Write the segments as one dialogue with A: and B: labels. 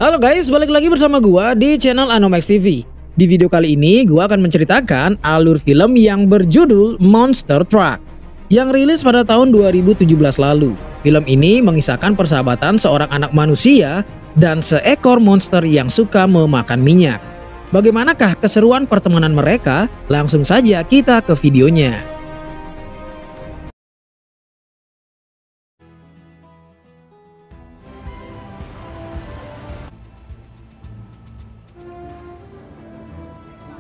A: Halo guys, balik lagi bersama gua di channel Anomax TV. Di video kali ini gua akan menceritakan alur film yang berjudul Monster Truck yang rilis pada tahun 2017 lalu. Film ini mengisahkan persahabatan seorang anak manusia dan seekor monster yang suka memakan minyak. Bagaimanakah keseruan pertemanan mereka? Langsung saja kita ke videonya.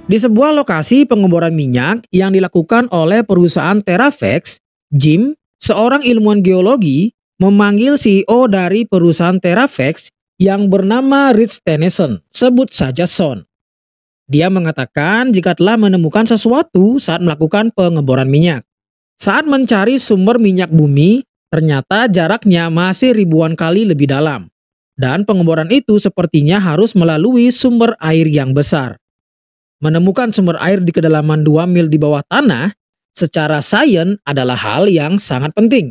A: Di sebuah lokasi pengeboran minyak yang dilakukan oleh perusahaan Terafex, Jim, seorang ilmuwan geologi, memanggil CEO dari perusahaan Terafex yang bernama Rich Tennyson, sebut saja Son. Dia mengatakan jika telah menemukan sesuatu saat melakukan pengeboran minyak. Saat mencari sumber minyak bumi, ternyata jaraknya masih ribuan kali lebih dalam. Dan pengeboran itu sepertinya harus melalui sumber air yang besar. Menemukan sumber air di kedalaman 2 mil di bawah tanah secara sains adalah hal yang sangat penting.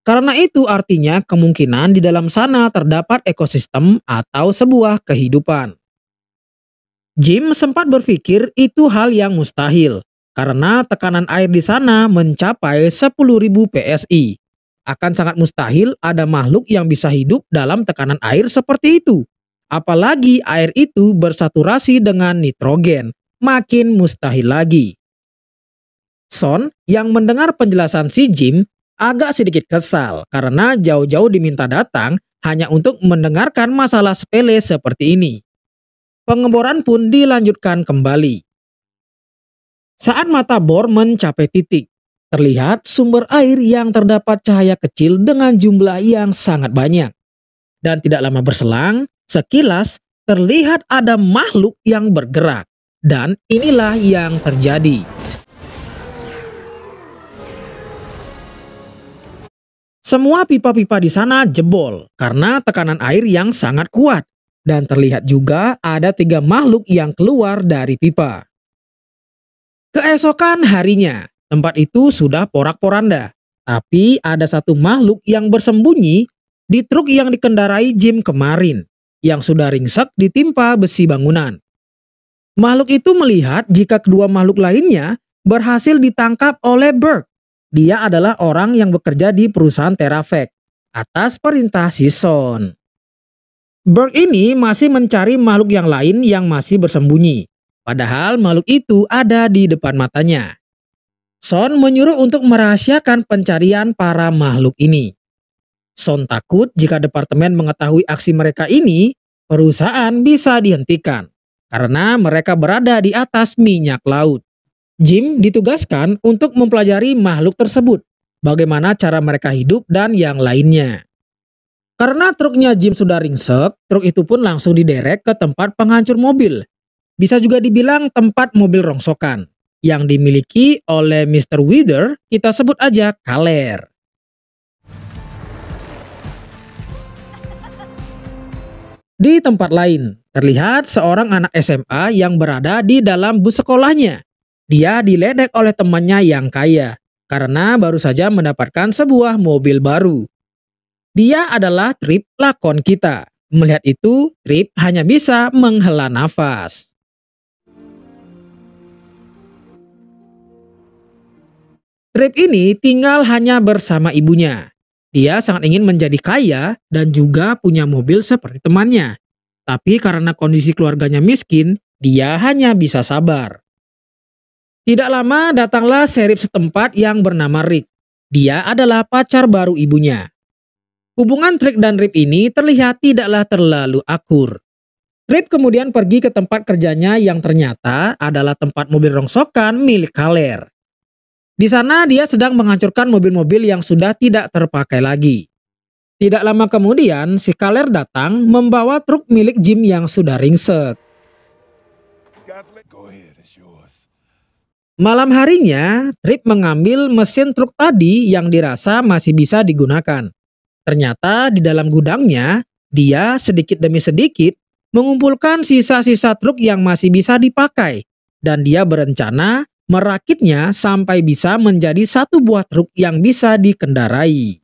A: Karena itu artinya kemungkinan di dalam sana terdapat ekosistem atau sebuah kehidupan. Jim sempat berpikir itu hal yang mustahil karena tekanan air di sana mencapai 10.000 PSI. Akan sangat mustahil ada makhluk yang bisa hidup dalam tekanan air seperti itu. Apalagi air itu bersaturasi dengan nitrogen. Makin mustahil lagi. Son yang mendengar penjelasan si Jim agak sedikit kesal karena jauh-jauh diminta datang hanya untuk mendengarkan masalah sepele seperti ini. Pengeboran pun dilanjutkan kembali. Saat mata bor mencapai titik, terlihat sumber air yang terdapat cahaya kecil dengan jumlah yang sangat banyak. Dan tidak lama berselang, sekilas terlihat ada makhluk yang bergerak. Dan inilah yang terjadi. Semua pipa-pipa di sana jebol karena tekanan air yang sangat kuat. Dan terlihat juga ada 3 makhluk yang keluar dari pipa. Keesokan harinya, tempat itu sudah porak-poranda. Tapi ada satu makhluk yang bersembunyi di truk yang dikendarai Jim kemarin, yang sudah ringsek ditimpa besi bangunan. Makhluk itu melihat jika kedua makhluk lainnya berhasil ditangkap oleh Burke. Dia adalah orang yang bekerja di perusahaan Terafex atas perintah si Son. Burke ini masih mencari makhluk yang lain yang masih bersembunyi. Padahal makhluk itu ada di depan matanya. Son menyuruh untuk merahasiakan pencarian para makhluk ini. Son takut jika departemen mengetahui aksi mereka ini, perusahaan bisa dihentikan. Karena mereka berada di atas minyak laut. Jim ditugaskan untuk mempelajari makhluk tersebut, bagaimana cara mereka hidup dan yang lainnya. Karena truknya Jim sudah ringsek, truk itu pun langsung diderek ke tempat penghancur mobil. Bisa juga dibilang tempat mobil rongsokan, yang dimiliki oleh Mr. Wither, kita sebut aja Kaler. Di tempat lain, terlihat seorang anak SMA yang berada di dalam bus sekolahnya. Dia diledek oleh temannya yang kaya, karena baru saja mendapatkan sebuah mobil baru. Dia adalah Trip, lakon kita. Melihat itu, Trip hanya bisa menghela nafas. Trip ini tinggal hanya bersama ibunya. Dia sangat ingin menjadi kaya dan juga punya mobil seperti temannya. Tapi karena kondisi keluarganya miskin, dia hanya bisa sabar. Tidak lama datanglah sheriff setempat yang bernama Rick. Dia adalah pacar baru ibunya. Hubungan Rick dan Rip ini terlihat tidaklah terlalu akur. Rip kemudian pergi ke tempat kerjanya yang ternyata adalah tempat mobil rongsokan milik Kaler. Di sana dia sedang menghancurkan mobil-mobil yang sudah tidak terpakai lagi. Tidak lama kemudian si Kaler datang membawa truk milik Jim yang sudah ringsek. Malam harinya, Trip mengambil mesin truk tadi yang dirasa masih bisa digunakan. Ternyata di dalam gudangnya, dia sedikit demi sedikit mengumpulkan sisa-sisa truk yang masih bisa dipakai. Dan dia berencana merakitnya sampai bisa menjadi satu buah truk yang bisa dikendarai.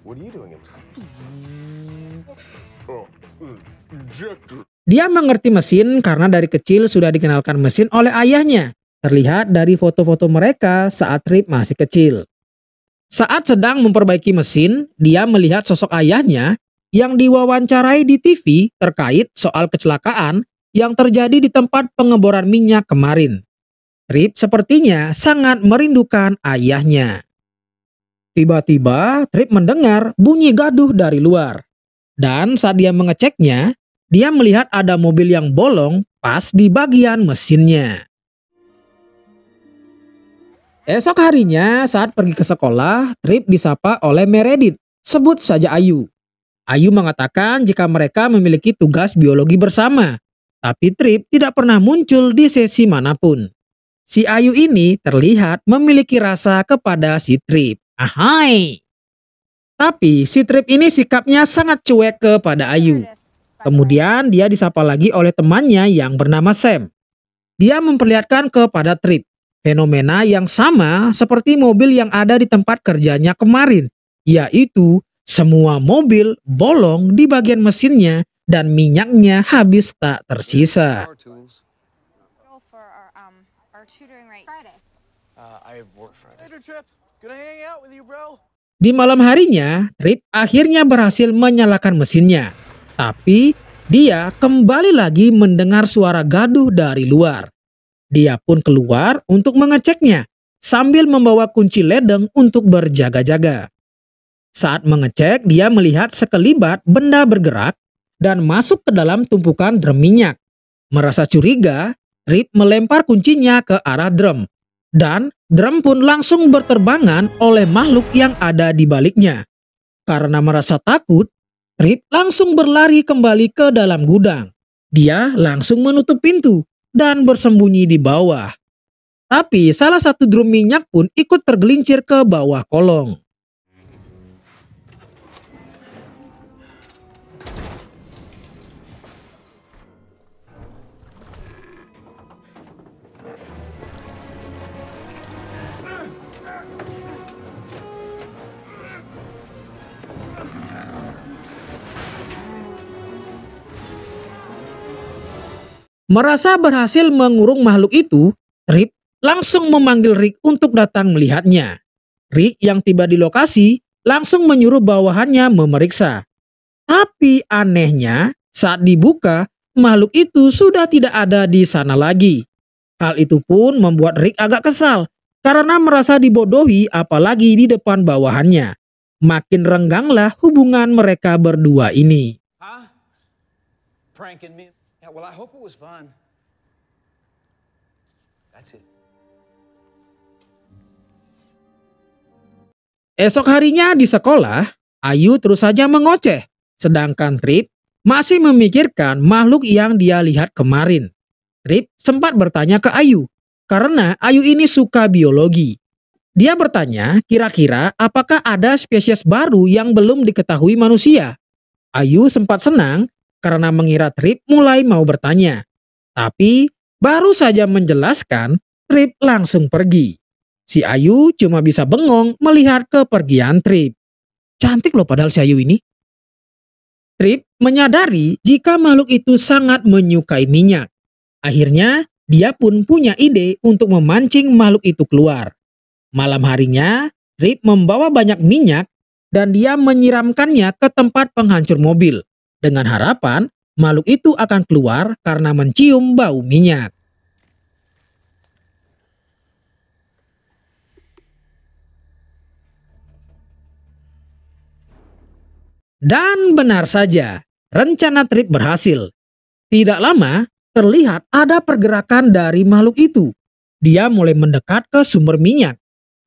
B: What are you doing? Oh, ejector.
A: Dia mengerti mesin karena dari kecil sudah dikenalkan mesin oleh ayahnya. Terlihat dari foto-foto mereka saat Trip masih kecil. Saat sedang memperbaiki mesin, dia melihat sosok ayahnya yang diwawancarai di TV terkait soal kecelakaan yang terjadi di tempat pengeboran minyak kemarin. Trip sepertinya sangat merindukan ayahnya. Tiba-tiba Trip mendengar bunyi gaduh dari luar. Dan saat dia mengeceknya, dia melihat ada mobil yang bolong pas di bagian mesinnya. Esok harinya saat pergi ke sekolah, Trip disapa oleh Meredith, sebut saja Ayu. Ayu mengatakan jika mereka memiliki tugas biologi bersama, tapi Trip tidak pernah muncul di sesi manapun. Si Ayu ini terlihat memiliki rasa kepada si Trip. Ahai! Tapi si Trip ini sikapnya sangat cuek kepada Ayu. Kemudian dia disapa lagi oleh temannya yang bernama Sam. Dia memperlihatkan kepada Trip fenomena yang sama seperti mobil yang ada di tempat kerjanya kemarin, yaitu semua mobil bolong di bagian mesinnya dan minyaknya habis tak tersisa. Di malam harinya, Trip akhirnya berhasil menyalakan mesinnya. Tapi dia kembali lagi mendengar suara gaduh dari luar. Dia pun keluar untuk mengeceknya sambil membawa kunci ledeng untuk berjaga-jaga. Saat mengecek, dia melihat sekelibat benda bergerak dan masuk ke dalam tumpukan drum minyak. Merasa curiga, Trip melempar kuncinya ke arah drum. Dan drum pun langsung berterbangan oleh makhluk yang ada di baliknya. Karena merasa takut, Trip langsung berlari kembali ke dalam gudang. Dia langsung menutup pintu dan bersembunyi di bawah. Tapi salah satu drum minyak pun ikut tergelincir ke bawah kolong. Merasa berhasil mengurung makhluk itu, Trip langsung memanggil Rick untuk datang melihatnya. Rick yang tiba di lokasi langsung menyuruh bawahannya memeriksa. Tapi anehnya, saat dibuka, makhluk itu sudah tidak ada di sana lagi. Hal itu pun membuat Rick agak kesal karena merasa dibodohi apalagi di depan bawahannya. Makin rengganglah hubungan mereka berdua ini.
C: Huh? Pranking me? Yeah, well, I hope it was fun. That's it.
A: Esok harinya di sekolah, Ayu terus saja mengoceh, sedangkan Trip masih memikirkan makhluk yang dia lihat kemarin. Trip sempat bertanya ke Ayu, karena Ayu ini suka biologi. Dia bertanya kira-kira apakah ada spesies baru yang belum diketahui manusia. Ayu sempat senang karena mengira Trip mulai mau bertanya. Tapi baru saja menjelaskan, Trip langsung pergi. Si Ayu cuma bisa bengong melihat kepergian Trip. Cantik loh padahal si Ayu ini. Trip menyadari jika makhluk itu sangat menyukai minyak. Akhirnya dia pun punya ide untuk memancing makhluk itu keluar. Malam harinya, Trip membawa banyak minyak dan dia menyiramkannya ke tempat penghancur mobil. Dengan harapan makhluk itu akan keluar karena mencium bau minyak. Dan benar saja, rencana Trip berhasil. Tidak lama, terlihat ada pergerakan dari makhluk itu. Dia mulai mendekat ke sumber minyak.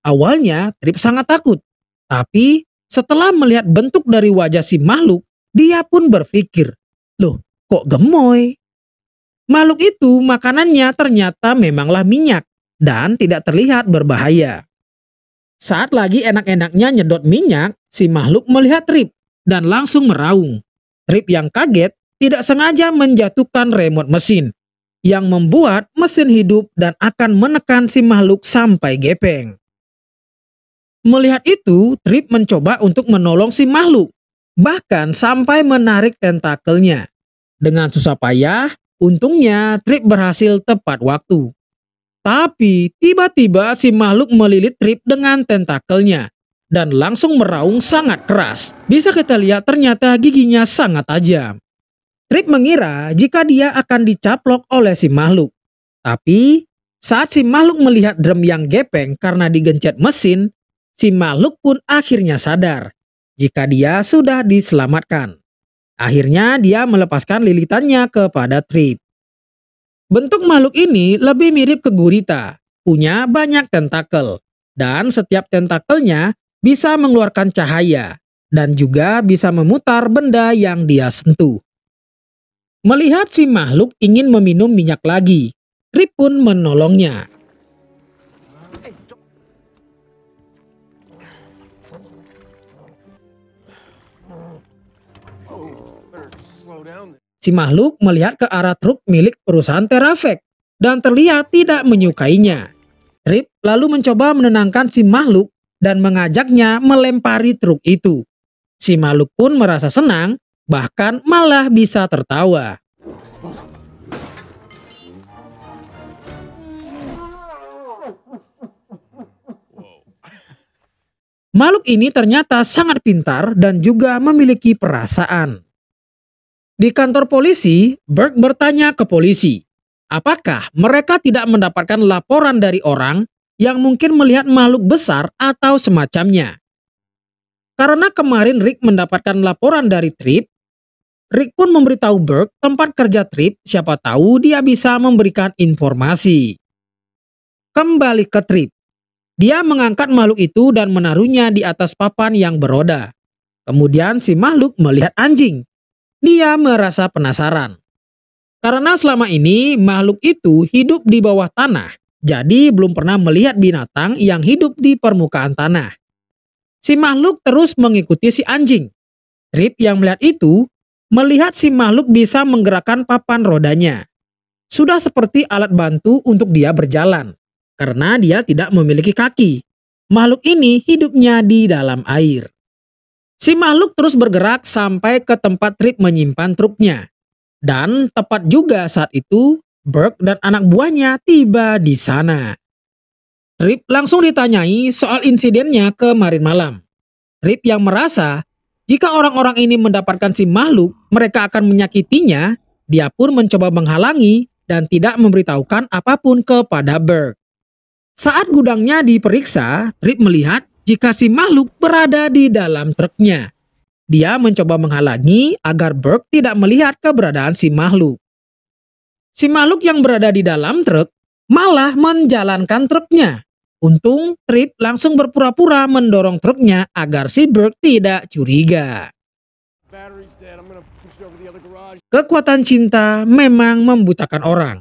A: Awalnya Trip sangat takut, tapi setelah melihat bentuk dari wajah si makhluk, dia pun berpikir, loh kok gemoy? Makhluk itu makanannya ternyata memanglah minyak dan tidak terlihat berbahaya. Saat lagi enak-enaknya nyedot minyak, si makhluk melihat Trip dan langsung meraung. Trip yang kaget tidak sengaja menjatuhkan remote mesin, yang membuat mesin hidup dan akan menekan si makhluk sampai gepeng. Melihat itu, Trip mencoba untuk menolong si makhluk, bahkan sampai menarik tentakelnya. Dengan susah payah, untungnya Trip berhasil tepat waktu. Tapi tiba-tiba si makhluk melilit Trip dengan tentakelnya dan langsung meraung sangat keras. Bisa kita lihat ternyata giginya sangat tajam. Trip mengira jika dia akan dicaplok oleh si makhluk. Tapi saat si makhluk melihat drum yang gepeng karena digencet mesin, si makhluk pun akhirnya sadar jika dia sudah diselamatkan. Akhirnya dia melepaskan lilitannya kepada Trip. Bentuk makhluk ini lebih mirip ke gurita, punya banyak tentakel, dan setiap tentakelnya bisa mengeluarkan cahaya, dan juga bisa memutar benda yang dia sentuh. Melihat si makhluk ingin meminum minyak lagi, Trip pun menolongnya.
B: Better slow down.
A: Si makhluk melihat ke arah truk milik perusahaan Terafex dan terlihat tidak menyukainya. Trip lalu mencoba menenangkan si makhluk dan mengajaknya melempari truk itu. Si makhluk pun merasa senang, bahkan malah bisa tertawa. Makhluk ini ternyata sangat pintar dan juga memiliki perasaan. Di kantor polisi, Burke bertanya ke polisi, apakah mereka tidak mendapatkan laporan dari orang yang mungkin melihat makhluk besar atau semacamnya. Karena kemarin Rick mendapatkan laporan dari Trip, Rick pun memberitahu Burke tempat kerja Trip, siapa tahu dia bisa memberikan informasi. Kembali ke Trip. Dia mengangkat makhluk itu dan menaruhnya di atas papan yang beroda. Kemudian si makhluk melihat anjing. Dia merasa penasaran. Karena selama ini makhluk itu hidup di bawah tanah, jadi belum pernah melihat binatang yang hidup di permukaan tanah. Si makhluk terus mengikuti si anjing. Trip yang melihat itu, melihat si makhluk bisa menggerakkan papan rodanya. Sudah seperti alat bantu untuk dia berjalan, karena dia tidak memiliki kaki. Makhluk ini hidupnya di dalam air. Si makhluk terus bergerak sampai ke tempat Trip menyimpan truknya. Dan tepat juga saat itu, Burke dan anak buahnya tiba di sana. Trip langsung ditanyai soal insidennya kemarin malam. Trip yang merasa jika orang-orang ini mendapatkan si makhluk, mereka akan menyakitinya, dia pun mencoba menghalangi dan tidak memberitahukan apapun kepada Burke. Saat gudangnya diperiksa, Trip melihat jika si makhluk berada di dalam truknya. Dia mencoba menghalangi agar Burke tidak melihat keberadaan si makhluk. Si makhluk yang berada di dalam truk malah menjalankan truknya. Untung Trip langsung berpura-pura mendorong truknya agar si Burke tidak curiga.
B: Battery's dead. I'm gonna push it over the other garage.
A: Kekuatan cinta memang membutakan orang.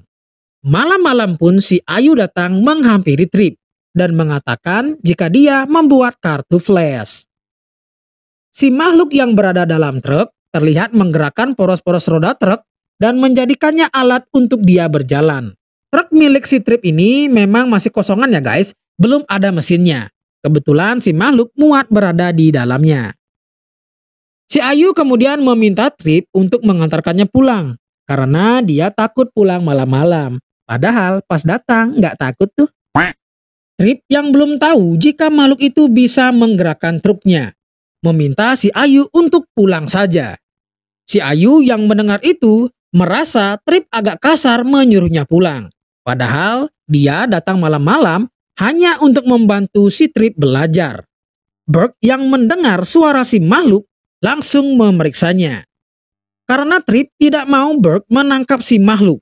A: Malam-malam pun si Ayu datang menghampiri Trip dan mengatakan jika dia membuat kartu flash. Si makhluk yang berada dalam truk terlihat menggerakkan poros-poros roda truk dan menjadikannya alat untuk dia berjalan. Truk milik si Trip ini memang masih kosongan ya guys, belum ada mesinnya. Kebetulan si makhluk muat berada di dalamnya. Si Ayu kemudian meminta Trip untuk mengantarkannya pulang karena dia takut pulang malam-malam. Padahal pas datang nggak takut tuh. Trip yang belum tahu jika makhluk itu bisa menggerakkan truknya, meminta si Ayu untuk pulang saja. Si Ayu yang mendengar itu merasa Trip agak kasar menyuruhnya pulang. Padahal dia datang malam-malam hanya untuk membantu si Trip belajar. Burke yang mendengar suara si makhluk langsung memeriksanya. Karena Trip tidak mau Burke menangkap si makhluk,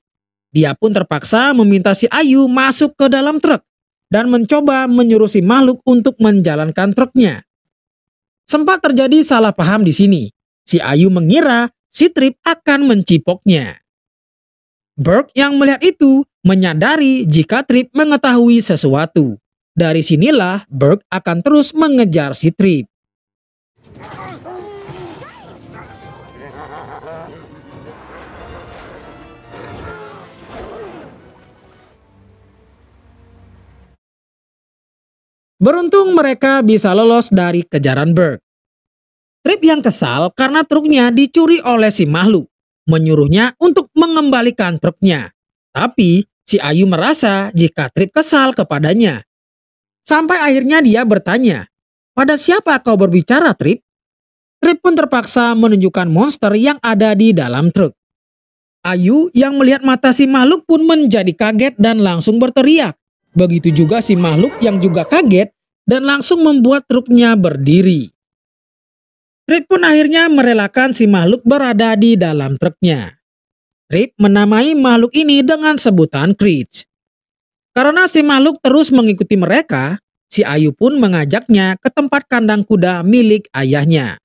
A: dia pun terpaksa meminta si Ayu masuk ke dalam truk dan mencoba menyuruh si makhluk untuk menjalankan truknya. Sempat terjadi salah paham di sini. Si Ayu mengira si Trip akan mencipoknya. Burke yang melihat itu menyadari jika Trip mengetahui sesuatu. Dari sinilah Burke akan terus mengejar si Trip. Beruntung mereka bisa lolos dari kejaran Burke. Trip yang kesal karena truknya dicuri oleh si makhluk, menyuruhnya untuk mengembalikan truknya. Tapi si Ayu merasa jika Trip kesal kepadanya. Sampai akhirnya dia bertanya, "Pada siapa kau berbicara, Trip?" Trip pun terpaksa menunjukkan monster yang ada di dalam truk. Ayu yang melihat mata si makhluk pun menjadi kaget dan langsung berteriak. Begitu juga si makhluk yang juga kaget dan langsung membuat truknya berdiri. Trip pun akhirnya merelakan si makhluk berada di dalam truknya. Trip menamai makhluk ini dengan sebutan Creech. Karena si makhluk terus mengikuti mereka, si Ayu pun mengajaknya ke tempat kandang kuda milik ayahnya.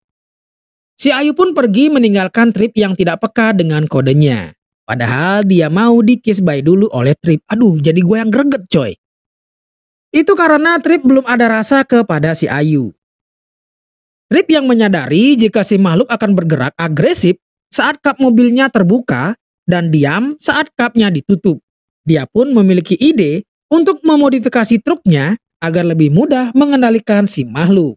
A: Si Ayu pun pergi meninggalkan Trip yang tidak peka dengan kodenya. Padahal dia mau di-kiss bye dulu oleh Trip. Aduh, jadi gue yang greget coy. Itu karena Trip belum ada rasa kepada si Ayu. Trip yang menyadari jika si makhluk akan bergerak agresif saat kap mobilnya terbuka dan diam saat kapnya ditutup. Dia pun memiliki ide untuk memodifikasi truknya agar lebih mudah mengendalikan si makhluk.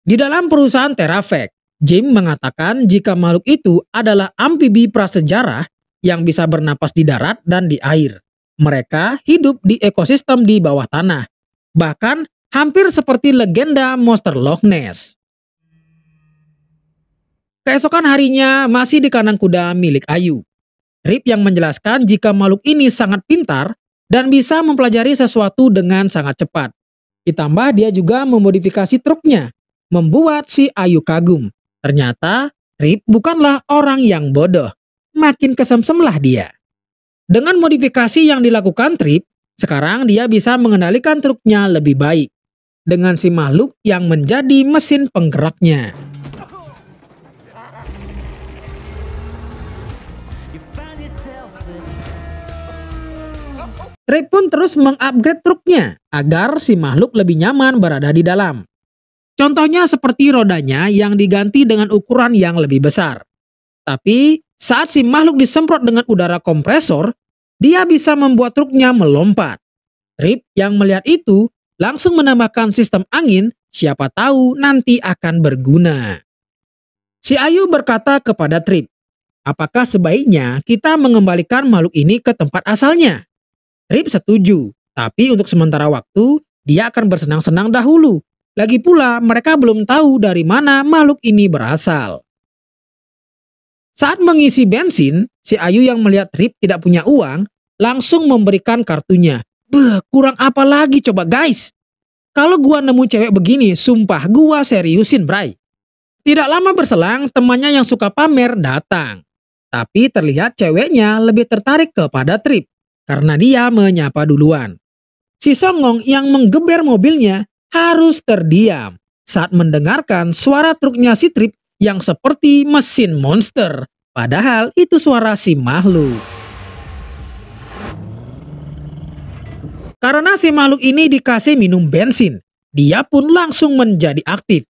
A: Di dalam perusahaan Terafex, Jim mengatakan jika makhluk itu adalah amfibi prasejarah yang bisa bernapas di darat dan di air. Mereka hidup di ekosistem di bawah tanah, bahkan hampir seperti legenda monster Loch Ness. Keesokan harinya masih di kandang kuda milik Ayu. Trip yang menjelaskan jika makhluk ini sangat pintar dan bisa mempelajari sesuatu dengan sangat cepat. Ditambah dia juga memodifikasi truknya, membuat si Ayu kagum. Ternyata Trip bukanlah orang yang bodoh. Makin kesemsemlah dia. Dengan modifikasi yang dilakukan Trip, sekarang dia bisa mengendalikan truknya lebih baik. Dengan si makhluk yang menjadi mesin penggeraknya. Trip pun terus mengupgrade truknya agar si makhluk lebih nyaman berada di dalam. Contohnya seperti rodanya yang diganti dengan ukuran yang lebih besar. Tapi saat si makhluk disemprot dengan udara kompresor, dia bisa membuat truknya melompat. Trip yang melihat itu langsung menambahkan sistem angin, siapa tahu nanti akan berguna. Si Ayu berkata kepada Trip, "Apakah sebaiknya kita mengembalikan makhluk ini ke tempat asalnya?" Trip setuju, tapi untuk sementara waktu, dia akan bersenang-senang dahulu. Lagi pula, mereka belum tahu dari mana makhluk ini berasal. Saat mengisi bensin, si Ayu yang melihat Trip tidak punya uang, langsung memberikan kartunya. Beuh, kurang apa lagi coba guys? Kalau gua nemu cewek begini, sumpah gua seriusin bray. Tidak lama berselang, temannya yang suka pamer datang. Tapi terlihat ceweknya lebih tertarik kepada Trip, karena dia menyapa duluan. Si songong yang menggeber mobilnya harus terdiam saat mendengarkan suara truknya si Trip yang seperti mesin monster. Padahal itu suara si makhluk. Karena si makhluk ini dikasih minum bensin, dia pun langsung menjadi aktif.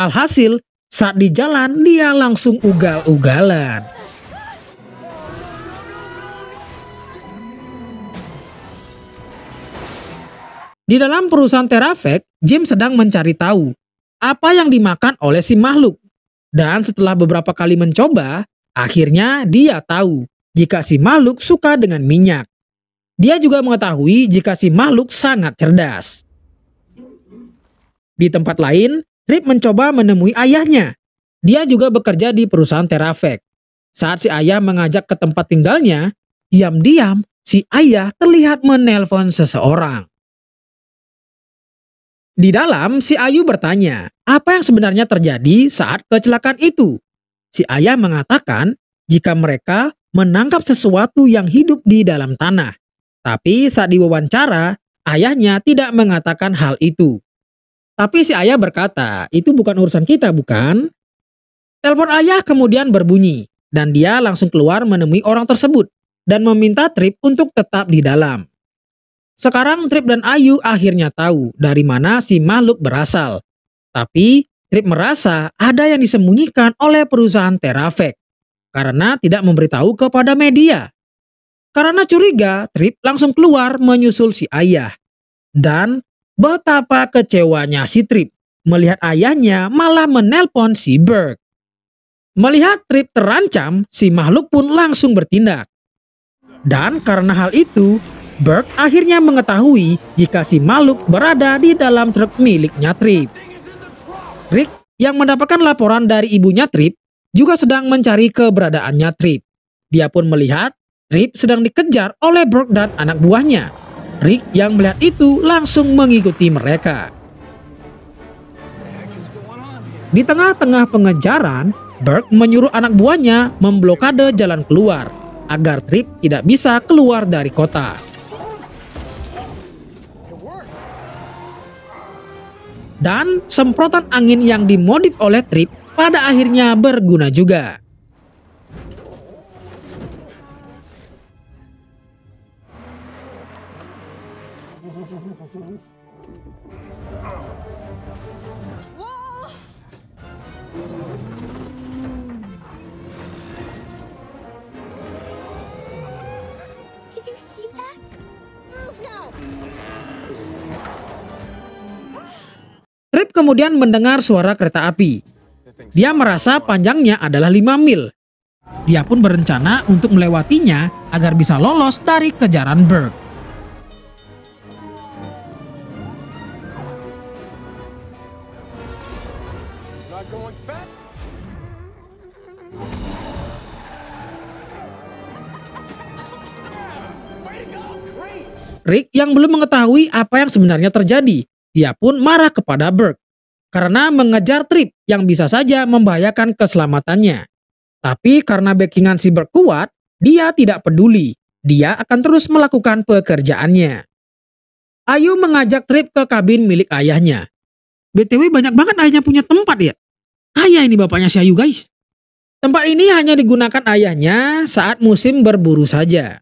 A: Alhasil, saat di jalan dia langsung ugal-ugalan. Di dalam perusahaan Terafex, Jim sedang mencari tahu apa yang dimakan oleh si makhluk. Dan setelah beberapa kali mencoba, akhirnya dia tahu jika si makhluk suka dengan minyak. Dia juga mengetahui jika si makhluk sangat cerdas. Di tempat lain, Trip mencoba menemui ayahnya. Dia juga bekerja di perusahaan Terafex. Saat si ayah mengajak ke tempat tinggalnya, diam-diam si ayah terlihat menelpon seseorang. Di dalam, si Ayu bertanya, apa yang sebenarnya terjadi saat kecelakaan itu? Si ayah mengatakan jika mereka menangkap sesuatu yang hidup di dalam tanah. Tapi saat diwawancara, ayahnya tidak mengatakan hal itu. Tapi si ayah berkata, itu bukan urusan kita bukan? Telepon ayah kemudian berbunyi, dan dia langsung keluar menemui orang tersebut, dan meminta Trip untuk tetap di dalam. Sekarang Trip dan Ayu akhirnya tahu dari mana si makhluk berasal. Tapi Trip merasa ada yang disembunyikan oleh perusahaan Terafex karena tidak memberitahu kepada media. Karena curiga, Trip langsung keluar menyusul si ayah. Dan betapa kecewanya si Trip melihat ayahnya malah menelpon si Burke. Melihat Trip terancam, si makhluk pun langsung bertindak. Dan karena hal itu, Burke akhirnya mengetahui jika si makhluk berada di dalam truk miliknya Trip. Rick yang mendapatkan laporan dari ibunya Trip juga sedang mencari keberadaannya Trip. Dia pun melihat Trip sedang dikejar oleh Burke dan anak buahnya. Rick yang melihat itu langsung mengikuti mereka. Di tengah-tengah pengejaran, Burke menyuruh anak buahnya memblokade jalan keluar agar Trip tidak bisa keluar dari kota. Dan semprotan angin yang dimodif oleh Trip pada akhirnya berguna juga.
D: Did you see that? Move now!
A: Trip kemudian mendengar suara kereta api. Dia merasa panjangnya adalah 5 mil. Dia pun berencana untuk melewatinya agar bisa lolos dari kejaran Burke.
B: Not going fast. Way to go, great.
A: Rick yang belum mengetahui apa yang sebenarnya terjadi, dia pun marah kepada Burke karena mengejar Trip yang bisa saja membahayakan keselamatannya. Tapi karena backingan si Burke kuat, dia tidak peduli. Dia akan terus melakukan pekerjaannya. Ayu mengajak Trip ke kabin milik ayahnya. BTW banyak banget ayahnya punya tempat ya. Kaya ini bapaknya si Ayu guys. Tempat ini hanya digunakan ayahnya saat musim berburu saja.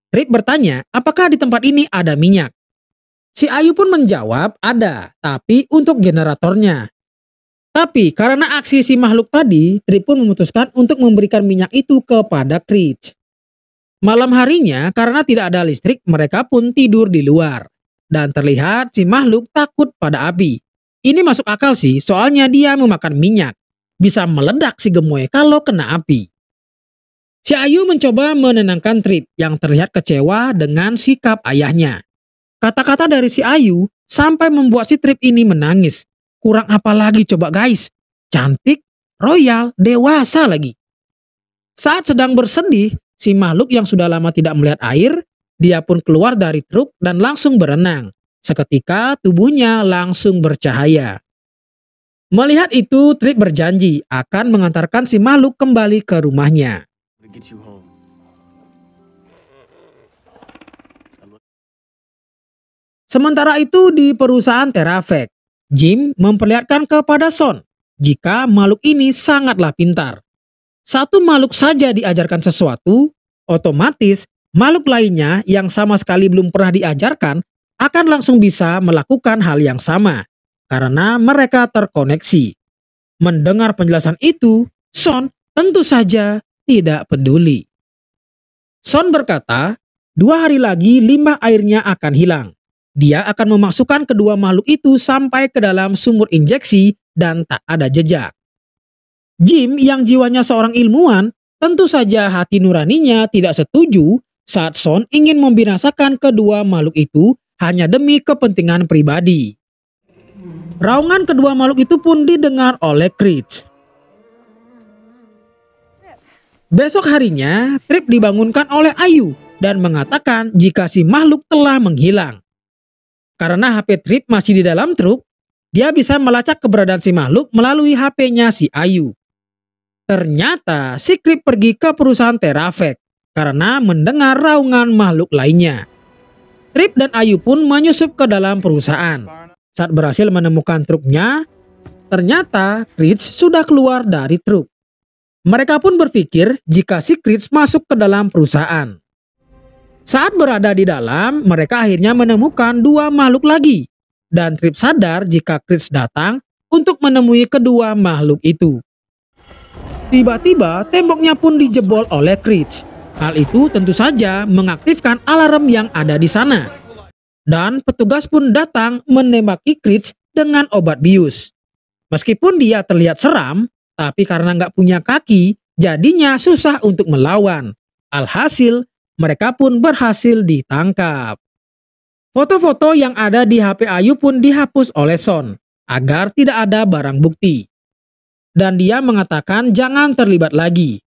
A: Trip bertanya apakah di tempat ini ada minyak. Si Ayu pun menjawab ada, tapi untuk generatornya. Tapi karena aksi si makhluk tadi, Trip pun memutuskan untuk memberikan minyak itu kepada Creech. Malam harinya karena tidak ada listrik, mereka pun tidur di luar. Dan terlihat si makhluk takut pada api. Ini masuk akal sih, soalnya dia memakan minyak. Bisa meledak si gemoy kalau kena api. Si Ayu mencoba menenangkan Trip yang terlihat kecewa dengan sikap ayahnya. Kata-kata dari si Ayu sampai membuat si Trip ini menangis. Kurang apa lagi coba guys? Cantik, royal, dewasa lagi. Saat sedang bersedih, si makhluk yang sudah lama tidak melihat air, dia pun keluar dari truk dan langsung berenang. Seketika tubuhnya langsung bercahaya. Melihat itu, Trip berjanji akan mengantarkan si makhluk kembali ke rumahnya.
B: To get you home.
A: Sementara itu di perusahaan Terafex, Jim memperlihatkan kepada Son jika makhluk ini sangatlah pintar. Satu makhluk saja diajarkan sesuatu, otomatis makhluk lainnya yang sama sekali belum pernah diajarkan akan langsung bisa melakukan hal yang sama karena mereka terkoneksi. Mendengar penjelasan itu, Son tentu saja tidak peduli. Son berkata, 2 hari lagi limbah airnya akan hilang. Dia akan memasukkan kedua makhluk itu sampai ke dalam sumur injeksi dan tak ada jejak. Jim yang jiwanya seorang ilmuwan, tentu saja hati nuraninya tidak setuju saat Son ingin membinasakan kedua makhluk itu hanya demi kepentingan pribadi. Raungan kedua makhluk itu pun didengar oleh Creech. Besok harinya, Trip dibangunkan oleh Ayu dan mengatakan jika si makhluk telah menghilang. Karena HP Trip masih di dalam truk, dia bisa melacak keberadaan si makhluk melalui HP-nya si Ayu. Ternyata si Trip pergi ke perusahaan Terafex karena mendengar raungan makhluk lainnya. Trip dan Ayu pun menyusup ke dalam perusahaan. Saat berhasil menemukan truknya, ternyata Creech sudah keluar dari truk. Mereka pun berpikir jika si Creech masuk ke dalam perusahaan. Saat berada di dalam, mereka akhirnya menemukan 2 makhluk lagi. Dan Trip sadar jika Creech datang untuk menemui kedua makhluk itu. Tiba-tiba temboknya pun dijebol oleh Creech. Hal itu tentu saja mengaktifkan alarm yang ada di sana. Dan petugas pun datang menembaki Creech dengan obat bius. Meskipun dia terlihat seram, tapi karena nggak punya kaki, jadinya susah untuk melawan. Alhasil, mereka pun berhasil ditangkap. Foto-foto yang ada di HP Ayu pun dihapus oleh Son, agar tidak ada barang bukti. Dan dia mengatakan jangan terlibat lagi,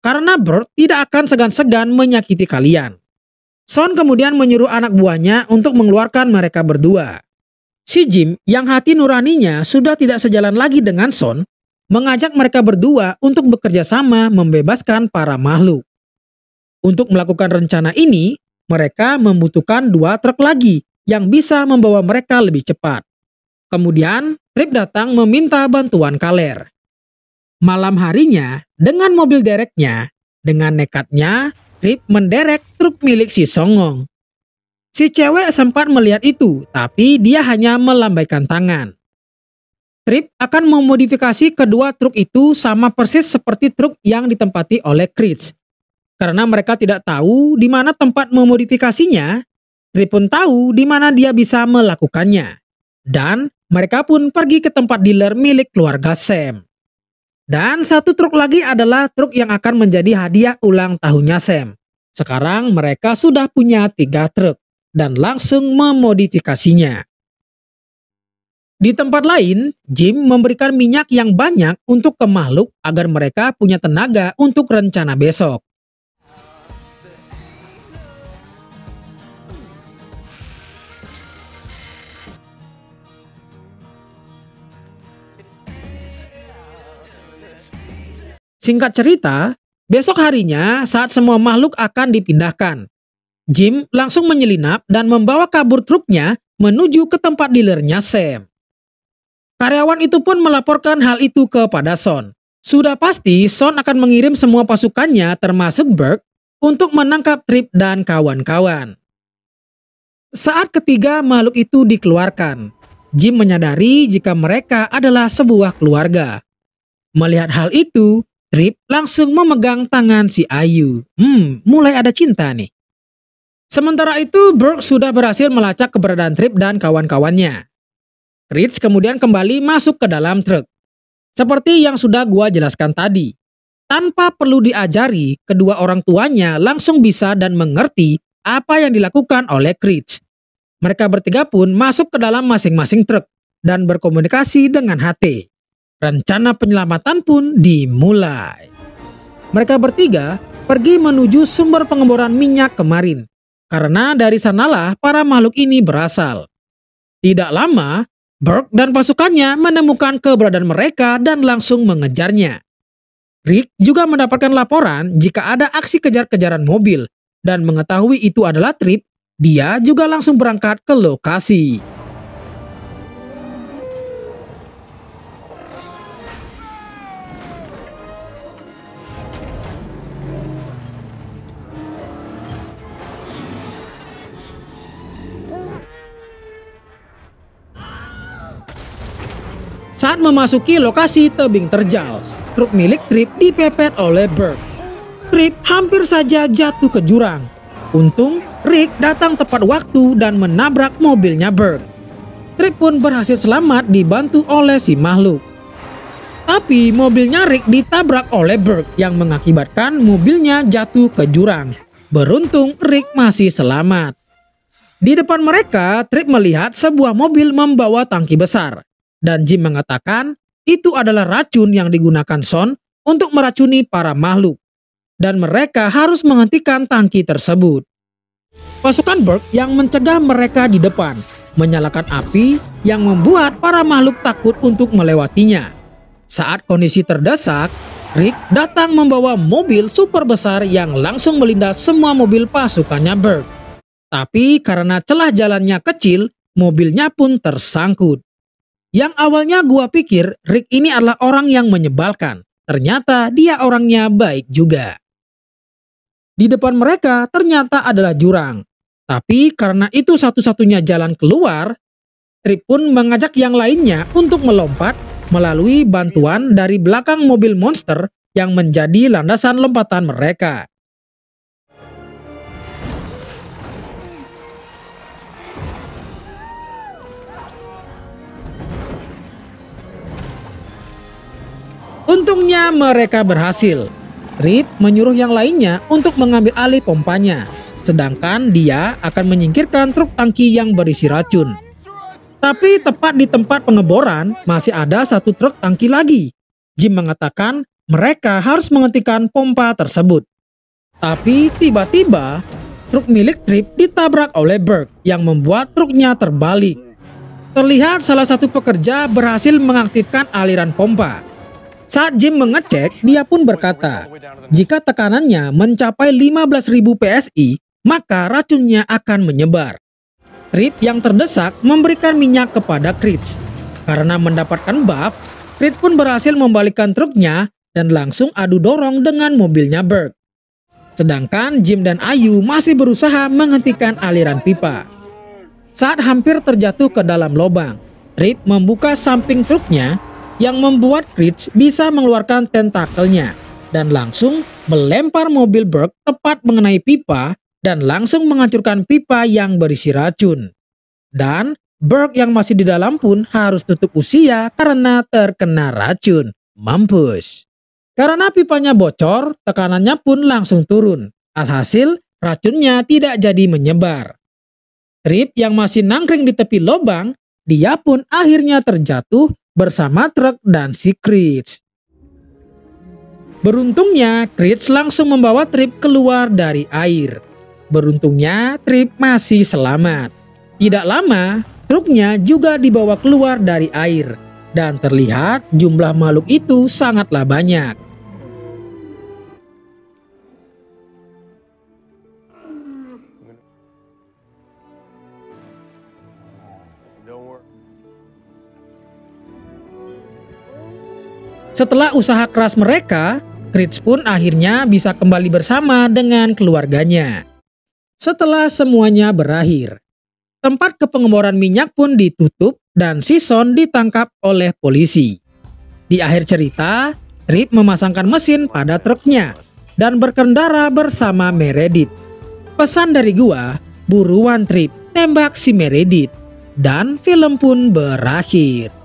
A: karena Burke tidak akan segan-segan menyakiti kalian. Son kemudian menyuruh anak buahnya untuk mengeluarkan mereka berdua. Si Jim yang hati nuraninya sudah tidak sejalan lagi dengan Son, mengajak mereka berdua untuk bekerja sama membebaskan para makhluk. Untuk melakukan rencana ini, mereka membutuhkan 2 truk lagi yang bisa membawa mereka lebih cepat. Kemudian, Trip datang meminta bantuan Kaler. Malam harinya, dengan mobil dereknya, dengan nekatnya, Trip menderek truk milik si Songong. Si cewek sempat melihat itu, tapi dia hanya melambaikan tangan. Trip akan memodifikasi kedua truk itu sama persis seperti truk yang ditempati oleh Creech. Karena mereka tidak tahu di mana tempat memodifikasinya, Trip pun tahu di mana dia bisa melakukannya. Dan mereka pun pergi ke tempat dealer milik keluarga Sam. Dan satu truk lagi adalah truk yang akan menjadi hadiah ulang tahunnya Sam. Sekarang mereka sudah punya 3 truk dan langsung memodifikasinya. Di tempat lain, Jim memberikan minyak yang banyak untuk ke makhluk agar mereka punya tenaga untuk rencana besok. Singkat cerita, besok harinya saat semua makhluk akan dipindahkan, Jim langsung menyelinap dan membawa kabur truknya menuju ke tempat dealernya Sam. Karyawan itu pun melaporkan hal itu kepada Son. Sudah pasti Son akan mengirim semua pasukannya termasuk Burke untuk menangkap Trip dan kawan-kawan. Saat ketiga makhluk itu dikeluarkan, Jim menyadari jika mereka adalah sebuah keluarga. Melihat hal itu, Trip langsung memegang tangan si Ayu. Mulai ada cinta nih. Sementara itu, Burke sudah berhasil melacak keberadaan Trip dan kawan-kawannya. Creech kemudian kembali masuk ke dalam truk. Seperti yang sudah gua jelaskan tadi. Tanpa perlu diajari, kedua orang tuanya langsung bisa dan mengerti apa yang dilakukan oleh Creech. Mereka bertiga pun masuk ke dalam masing-masing truk dan berkomunikasi dengan HT. Rencana penyelamatan pun dimulai. Mereka bertiga pergi menuju sumber pengeboran minyak kemarin, karena dari sanalah para makhluk ini berasal. Tidak lama, Burke dan pasukannya menemukan keberadaan mereka dan langsung mengejarnya. Rick juga mendapatkan laporan jika ada aksi kejar-kejaran mobil, dan mengetahui itu adalah Trip, dia juga langsung berangkat ke lokasi. Saat memasuki lokasi tebing terjal, truk milik Trip dipepet oleh Burke. Trip hampir saja jatuh ke jurang. Untung, Rick datang tepat waktu dan menabrak mobilnya Burke. Trip pun berhasil selamat dibantu oleh si makhluk. Tapi mobilnya Rick ditabrak oleh Burke yang mengakibatkan mobilnya jatuh ke jurang. Beruntung Rick masih selamat. Di depan mereka, Trip melihat sebuah mobil membawa tangki besar. Dan Jim mengatakan itu adalah racun yang digunakan Son untuk meracuni para makhluk. Dan mereka harus menghentikan tangki tersebut. Pasukan Burke yang mencegah mereka di depan, menyalakan api yang membuat para makhluk takut untuk melewatinya. Saat kondisi terdesak, Rick datang membawa mobil super besar yang langsung melindas semua mobil pasukannya Burke. Tapi karena celah jalannya kecil, mobilnya pun tersangkut. Yang awalnya gua pikir Rick ini adalah orang yang menyebalkan. Ternyata dia orangnya baik juga. Di depan mereka ternyata adalah jurang. Tapi karena itu satu-satunya jalan keluar, Trip pun mengajak yang lainnya untuk melompat melalui bantuan dari belakang mobil monster yang menjadi landasan lompatan mereka. Untungnya mereka berhasil. Trip menyuruh yang lainnya untuk mengambil alih pompanya, sedangkan dia akan menyingkirkan truk tangki yang berisi racun. Tapi tepat di tempat pengeboran masih ada satu truk tangki lagi. Jim mengatakan mereka harus menghentikan pompa tersebut. Tapi tiba-tiba truk milik Trip ditabrak oleh Burke yang membuat truknya terbalik. Terlihat salah satu pekerja berhasil mengaktifkan aliran pompa. Saat Jim mengecek, dia pun berkata, jika tekanannya mencapai 15.000 PSI, maka racunnya akan menyebar. Trip yang terdesak memberikan minyak kepada Creech. Karena mendapatkan buff, Creech pun berhasil membalikkan truknya dan langsung adu dorong dengan mobilnya Burke. Sedangkan Jim dan Ayu masih berusaha menghentikan aliran pipa. Saat hampir terjatuh ke dalam lubang, Trip membuka samping truknya yang membuat Creech bisa mengeluarkan tentakelnya dan langsung melempar mobil Burke tepat mengenai pipa dan langsung menghancurkan pipa yang berisi racun. Dan Burke yang masih di dalam pun harus tutup usia karena terkena racun. Mampus. Karena pipanya bocor, tekanannya pun langsung turun. Alhasil, racunnya tidak jadi menyebar. Trip yang masih nangkring di tepi lubang, dia pun akhirnya terjatuh bersama truk dan si Creech. Beruntungnya, Creech langsung membawa Trip keluar dari air. Beruntungnya, Trip masih selamat. Tidak lama, truknya juga dibawa keluar dari air. Dan terlihat jumlah makhluk itu sangatlah banyak.
B: Don't worry.
A: Setelah usaha keras mereka, Creech pun akhirnya bisa kembali bersama dengan keluarganya. Setelah semuanya berakhir, tempat kepengeboran minyak pun ditutup dan Sison ditangkap oleh polisi. Di akhir cerita, Trip memasangkan mesin pada truknya dan berkendara bersama Meredith. Pesan dari gua, buruan Trip, tembak si Meredith. Dan film pun berakhir.